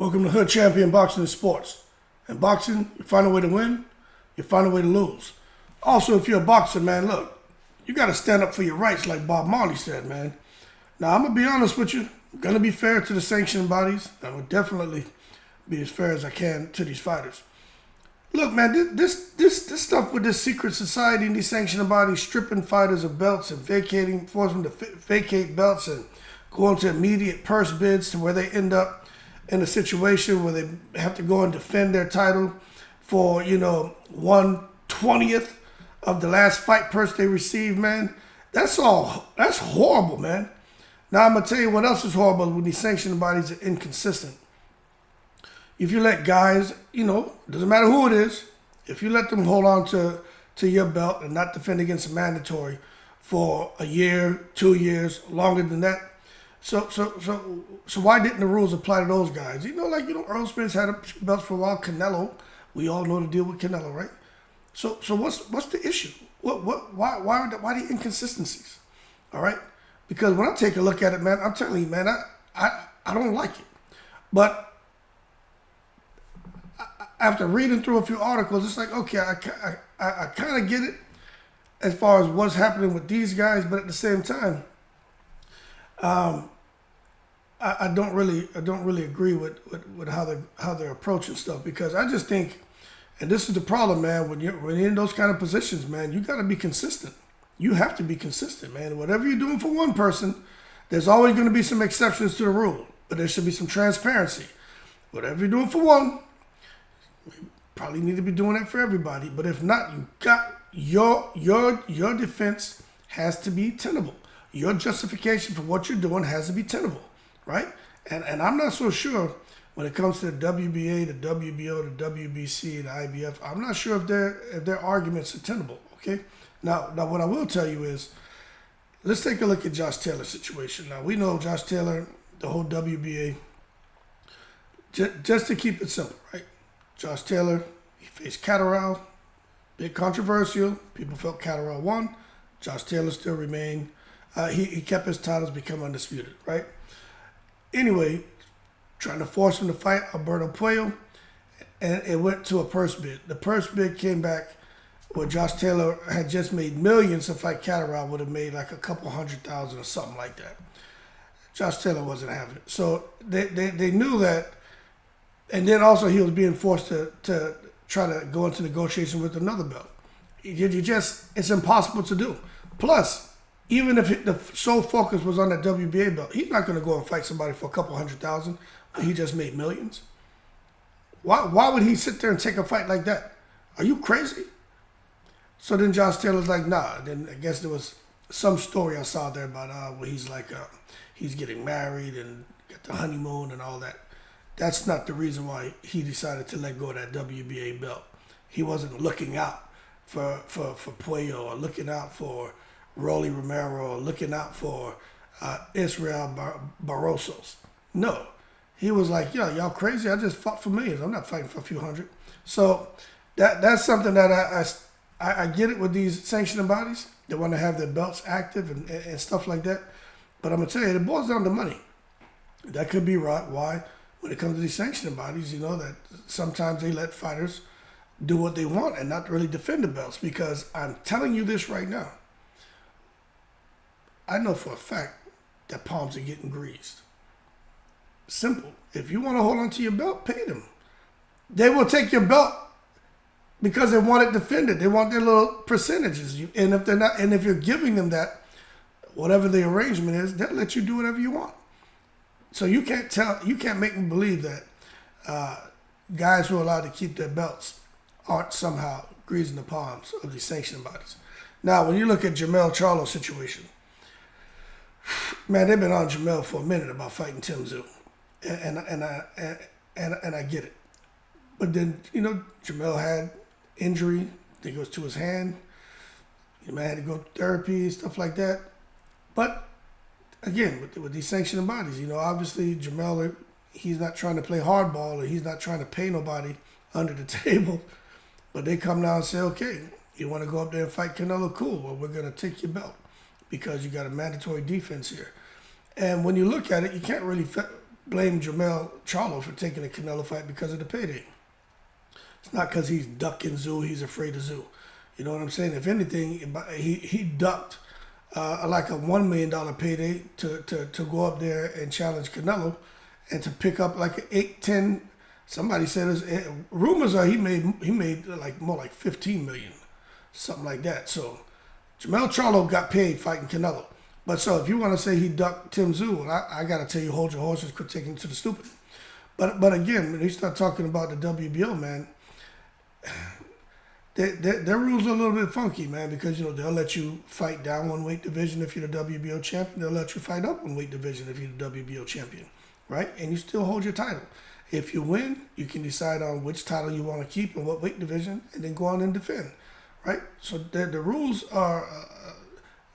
Welcome to Hood Champion Boxing and Sports. In boxing, you find a way to win, you find a way to lose. Also, if you're a boxer, man, look, you got to stand up for your rights like Bob Marley said, man. Now, I'm going to be honest with you. I'm going to be fair to the sanctioning bodies. I will definitely be as fair as I can to these fighters. Look, man, this stuff with this secret society and these sanctioning bodies stripping fighters of belts and forcing them to vacate belts and go into immediate purse bids to where they end up in a situation where they have to go and defend their title for, 1/20th of the last fight purse they received, man. That's horrible, man. Now, I'm going to tell you what else is horrible when these sanctioning bodies are inconsistent. If you let guys, doesn't matter who it is, if you let them hold on to your belt and not defend against a mandatory for a year, 2 years, longer than that, so why didn't the rules apply to those guys? Earl Spence had belts for a while. Canelo, we all know the deal with Canelo, right? So what's the issue? Why the inconsistencies? All right, because when I take a look at it, man, I'm telling you, man, I don't like it. But after reading through a few articles, it's like, okay, I kind of get it as far as what's happening with these guys, but at the same time, I don't really agree with how they're approaching stuff, because I just think, and this is the problem, man, when you're in those kind of positions, man, you got to be consistent. You have to be consistent, man. Whatever you're doing for one person, there's always going to be some exceptions to the rule, but there should be some transparency. Whatever you're doing for one, you probably need to be doing it for everybody. But if not, you got your defense has to be tenable. Your justification for what you're doing has to be tenable, right? And I'm not so sure when it comes to the WBA, the WBO, the WBC, the IBF. I'm not sure if their arguments are tenable. Okay. Now what I will tell you is, let's take a look at Josh Taylor's situation. Now, we know Josh Taylor, the whole WBA. Just to keep it simple, right? Josh Taylor, he faced Catterall, big controversial. People felt Catterall won. Josh Taylor still remained. He kept his titles, become undisputed, right? Anyway, trying to force him to fight Alberto Puello, and it went to a purse bid. The purse bid came back where Josh Taylor had just made millions to fight Catterall, would have made like a couple $100,000 or something like that. Josh Taylor wasn't having it. So they knew that, and then also he was being forced to try to go into negotiation with another belt. It's impossible to do. Plus, even if the sole focus was on that WBA belt, he's not going to go and fight somebody for a couple $100,000 when he just made millions. Why would he sit there and take a fight like that? Are you crazy? So then Josh Taylor's like, nah. Then I guess there was some story I saw there about where he's like, he's getting married and got the honeymoon and all that. That's not the reason why he decided to let go of that WBA belt. He wasn't looking out for Puello or looking out for Rolly Romero or looking out for Israel Barrosos. No. He was like, yo, y'all crazy? I just fought for millions. I'm not fighting for a few hundred. So that's something that I get it with these sanctioning bodies. They want to have their belts active and stuff like that. But I'm going to tell you, it boils down to money. That could be right. Why? When it comes to these sanctioning bodies, that sometimes they let fighters do what they want and not really defend the belts. Because I'm telling you this right now, I know for a fact that palms are getting greased. Simple. If you want to hold on to your belt, pay them. They will take your belt because they want it defended. They want their little percentages. And if they're not, and if you're giving them that, whatever the arrangement is, they'll let you do whatever you want. So you can't make me believe that guys who are allowed to keep their belts aren't somehow greasing the palms of these sanctioning bodies. Now, when you look at Jermell Charlo situation, man, they've been on Jermell for a minute about fighting Tim Tszyu, and I get it. But then Jermell had injury. I think it was to his hand. He might have to go to therapy, stuff like that. But again, with these sanctioning bodies, obviously Jermell, he's not trying to play hardball, or he's not trying to pay nobody under the table. But they come down and say, okay, you want to go up there and fight Canelo? Cool. Well, we're going to take your belt because you got a mandatory defense here. And when you look at it, you can't really blame Jermell Charlo for taking the Canelo fight because of the payday. It's not because he's ducking Zoo, he's afraid of Zoo. You know what I'm saying? If anything, he ducked like a $1 million payday to go up there and challenge Canelo and to pick up like an 8, 10. Somebody said rumors are he made like more like 15 million, something like that. So Jermell Charlo got paid fighting Canelo. But so if you want to say he ducked Tim Tszyu, well, I got to tell you, hold your horses, quit taking it to the stupid. But again, when you start talking about the WBO, man, their rules are a little bit funky, man, because, you know, they'll let you fight down one weight division if you're the WBO champion. They'll let you fight up one weight division if you're the WBO champion, right? And you still hold your title. If you win, you can decide on which title you want to keep and what weight division, and then go on and defend, right? So the rules are a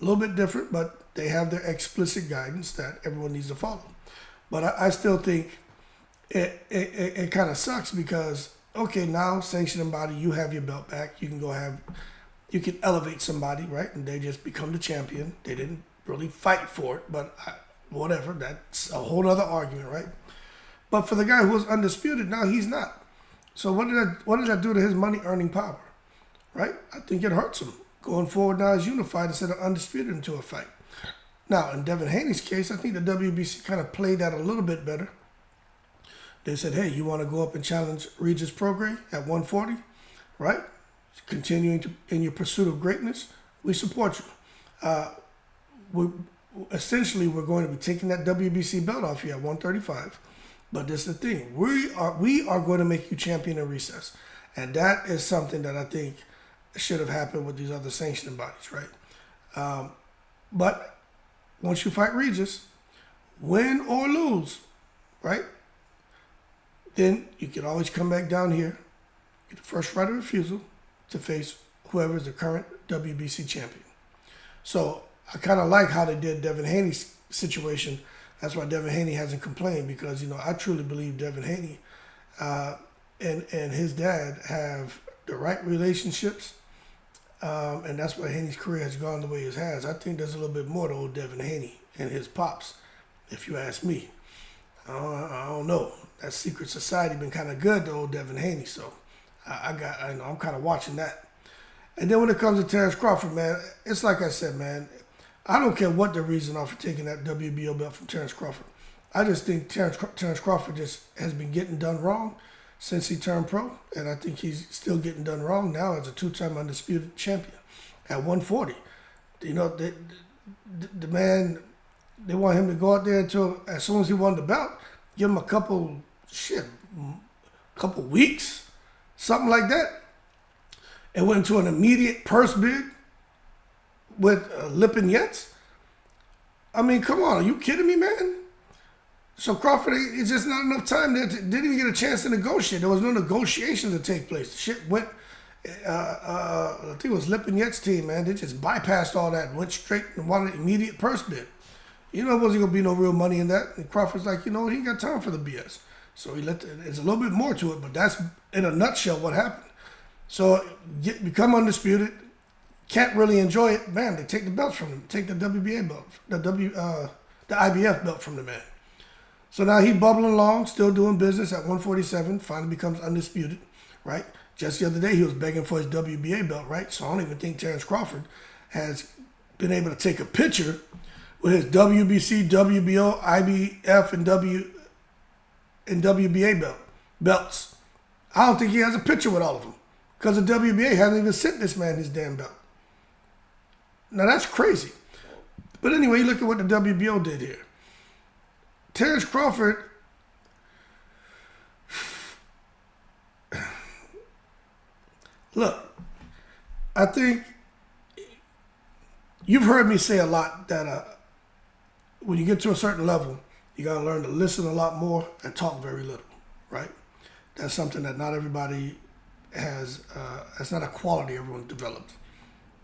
little bit different, but they have their explicit guidance that everyone needs to follow. But I still think it kind of sucks because, okay, now sanctioning body, you have your belt back. You can elevate somebody, right? And they just become the champion. They didn't really fight for it, but whatever. That's a whole other argument, right? But for the guy who was undisputed, now he's not. So what did that do to his money earning power, right? I think it hurts him. Going forward now is unified instead of undisputed into a fight. Now, in Devin Haney's case, I think the WBC kind of played that a little bit better. They said, hey, you want to go up and challenge Regis Prograis at 140, right? Continuing in your pursuit of greatness, we support you. We're going to be taking that WBC belt off you at 135. But this is the thing. We are going to make you champion in recess. And that is something that I think should have happened with these other sanctioning bodies, right? But once you fight Regis, win or lose, right? Then you can always come back down here, get the first right of refusal to face whoever is the current WBC champion. So I kind of like how they did Devin Haney's situation. That's why Devin Haney hasn't complained, because, you know, I truly believe Devin Haney and his dad have the right relationships, and that's why Haney's career has gone the way it has. I think there's a little bit more to old Devin Haney and his pops, if you ask me. I don't know. That secret society been kind of good to old Devin Haney, so I'm kind of watching that. And then when it comes to Terence Crawford, man, it's like I said, man, I don't care what the reason are for taking that WBO belt from Terence Crawford. I just think Terence Crawford just has been getting done wrong since he turned pro, and I think he's still getting done wrong now as a two-time undisputed champion at 140. You know, the man, they want him to go out there until as soon as he won the belt, give him a couple weeks, something like that, and went into an immediate purse bid with Lipinets. I mean, come on, are you kidding me, man? So Crawford, it's just not enough time there. Didn't even get a chance to negotiate. There was no negotiations to take place. The shit went, I think it was Lipinets' team, man. They just bypassed all that and went straight and wanted an immediate purse bid. You know, it wasn't going to be no real money in that. And Crawford's like, you know what, he ain't got time for the BS. So there's a little bit more to it, but that's in a nutshell what happened. So become undisputed, can't really enjoy it, man. They take the belts from him, take the WBA belt, the IBF belt from the man. So now he bubbling along, still doing business at 147, finally becomes undisputed, right? Just the other day he was begging for his WBA belt, right? So I don't even think Terence Crawford has been able to take a picture with his WBC, WBO, IBF, and WBA belts. I don't think he has a picture with all of them, because the WBA hasn't even sent this man his damn belt. Now that's crazy. But anyway, you look at what the WBO did here. Terence Crawford, look, I think you've heard me say a lot that when you get to a certain level, you got to learn to listen a lot more and talk very little, right? That's something that not everybody has, that's not a quality everyone developed.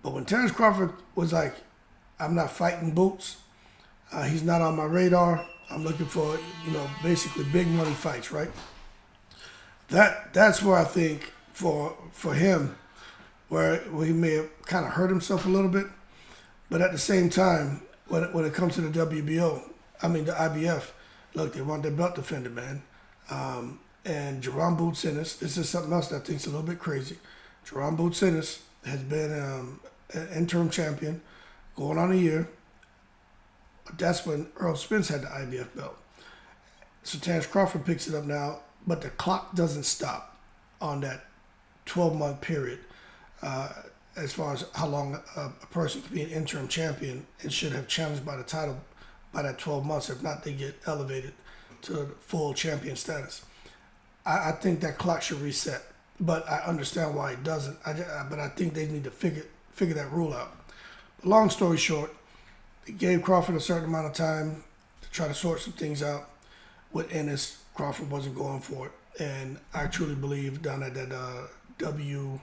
But when Terence Crawford was like, I'm not fighting boots, he's not on my radar, I'm looking for, you know, basically big money fights, right? That's where I think for him, where he may have kind of hurt himself a little bit, but at the same time, when it comes to the WBO, I mean the IBF, Look, they want their belt defended, man. And Jerome Boots Ennis, this is something else that I think is a little bit crazy. Jerome Boots Ennis has been an interim champion going on a year. That's when Earl Spence had the IBF belt. So Terence Crawford picks it up now, but the clock doesn't stop on that 12-month period as far as how long a person can be an interim champion and should have challenged by the title by that 12 months. If not, they get elevated to full champion status. I think that clock should reset, but I understand why it doesn't. But I think they need to figure that rule out. But long story short, they gave Crawford a certain amount of time to try to sort some things out. With Ennis, Crawford wasn't going for it, and I truly believe down at that WBO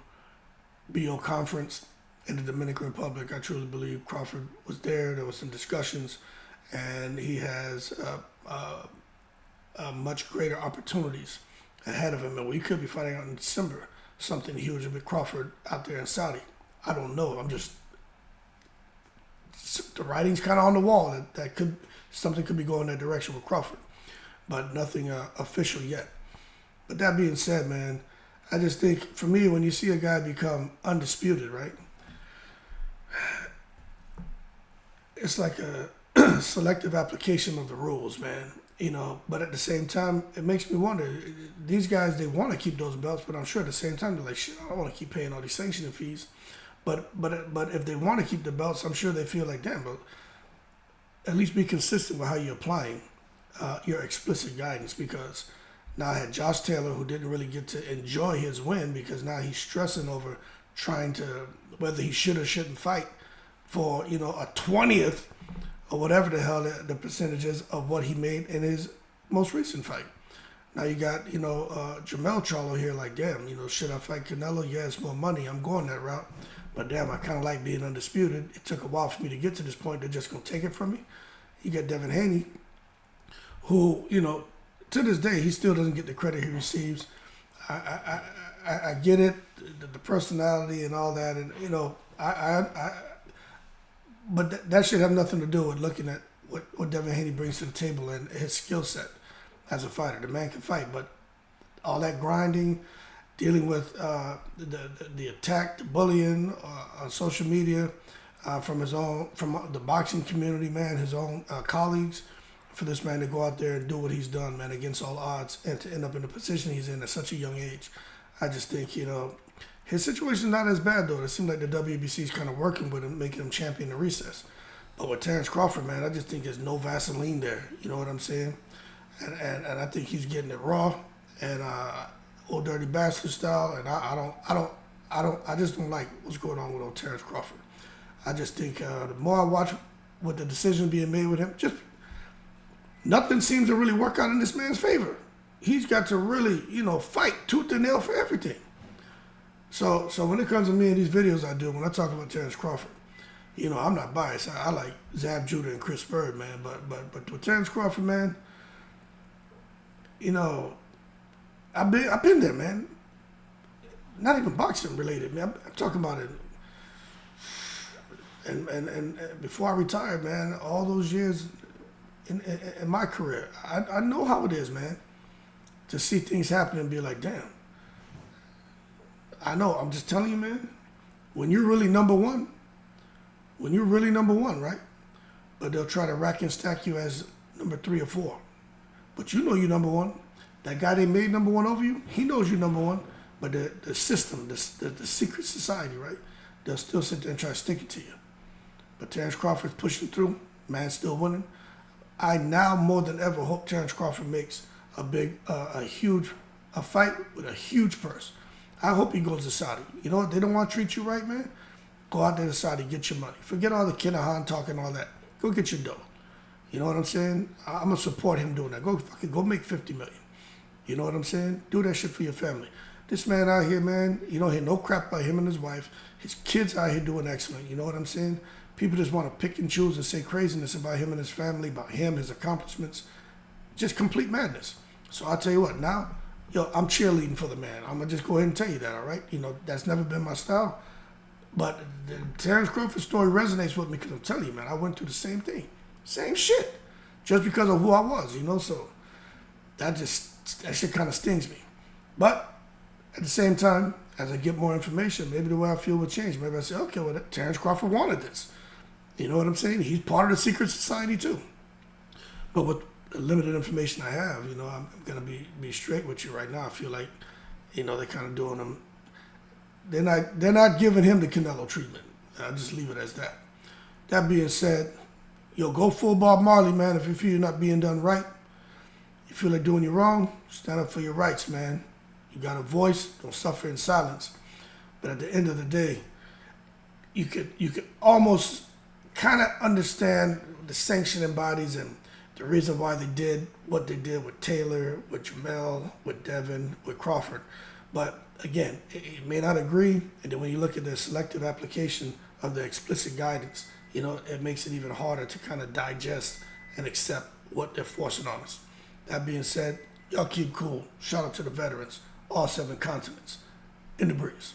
conference in the Dominican Republic, I truly believe Crawford was there. There was some discussions, and he has much greater opportunities ahead of him, and we could be finding out in December something huge with Crawford out there in Saudi. I don't know. The writing's kind of on the wall that something could be going that direction with Crawford, but nothing official yet. But that being said, man, I just think for me, when you see a guy become undisputed, right, it's like a selective application of the rules, man. But at the same time, it makes me wonder, these guys, they want to keep those belts, but I'm sure at the same time, they're like, shit, I don't want to keep paying all these sanctioning fees. But if they want to keep the belts, I'm sure they feel like, damn, but at least be consistent with how you're applying your explicit guidance, because now I had Josh Taylor, who didn't really get to enjoy his win because now he's stressing over trying to, whether he should or shouldn't fight for, a 20th or whatever the hell the percentage is of what he made in his most recent fight. Now you got, Jermell Charlo here like, damn, should I fight Canelo? Yeah, it's more money. I'm going that route. But damn, I kind of like being undisputed. It took a while for me to get to this point. They're just going to take it from me. You got Devin Haney, who, to this day, he still doesn't get the credit he receives. I get it, the personality and all that. And, but that should have nothing to do with looking at what Devin Haney brings to the table and his skill set as a fighter. The man can fight, but all that grinding, dealing with the attack, the bullying on social media from the boxing community, man, his own colleagues, for this man to go out there and do what he's done, man, against all odds, and to end up in the position he's in at such a young age. I just think, his situation's not as bad, though. It seems like the WBC is kind of working with him, making him champion the recess. But with Terence Crawford, man, I just think there's no Vaseline there. You know what I'm saying? And I think he's getting it raw and old dirty bastard style. And I just don't like what's going on with old Terence Crawford. I just think the more I watch with the decision being made with him, just nothing seems to really work out in this man's favor. He's got to really, fight tooth and nail for everything. So when it comes to me and these videos I do, when I talk about Terence Crawford, I'm not biased. I like Zab Judah and Chris Bird, man. But with Terence Crawford, man, I've been there, man. Not even boxing related, man. I'm talking about it. And before I retired, man, all those years in my career, I know how it is, man, to see things happen and be like, damn. I know, I'm just telling you, man, when you're really number one, right? But they'll try to rack and stack you as number 3 or 4. But you're number one. That guy they made number one over you, he knows you're number one. But the system, the secret society, right? They'll still sit there and try to stick it to you. But Terence Crawford's pushing through. Man's still winning. I now more than ever hope Terence Crawford makes a fight with a huge purse. I hope he goes to Saudi. You know what? They don't want to treat you right, man. Go out there to Saudi, get your money. Forget all the Kinahan talk and all that. Go get your dough. You know what I'm saying? I'm gonna support him doing that. Go make $50 million. You know what I'm saying? Do that shit for your family. This man out here, man, you don't hear no crap about him and his wife. His kids out here doing excellent. You know what I'm saying? People just want to pick and choose and say craziness about him and his family, about him, his accomplishments. Just complete madness. So I'll tell you what, now, I'm cheerleading for the man. I'm going to just go ahead and tell you that, all right? That's never been my style. But the Terence Crawford story resonates with me because I'm telling you, man, I went through the same thing. Same shit. just because of who I was, So that shit kind of stings me. But at the same time, as I get more information, maybe the way I feel will change. Maybe I say, okay, well, Terence Crawford wanted this. You know what I'm saying? He's part of the secret society too. But with the limited information I have, I'm gonna be straight with you right now. I feel like, they're kind of doing him. They're not giving him the Canelo treatment. I'll just leave it as that. That being said, go full Bob Marley, man. If you feel you're not being done right, you feel like doing you wrong, stand up for your rights, man. You got a voice, don't suffer in silence. But at the end of the day, you could almost kind of understand the sanctioning bodies and the reason why they did what they did with Taylor, with Jermell, with Devin, with Crawford. But again, it may not agree. And then when you look at the selective application of the explicit guidance, it makes it even harder to kind of digest and accept what they're forcing on us. That being said, y'all keep cool. Shout out to the veterans, all 7 continents. In the breeze.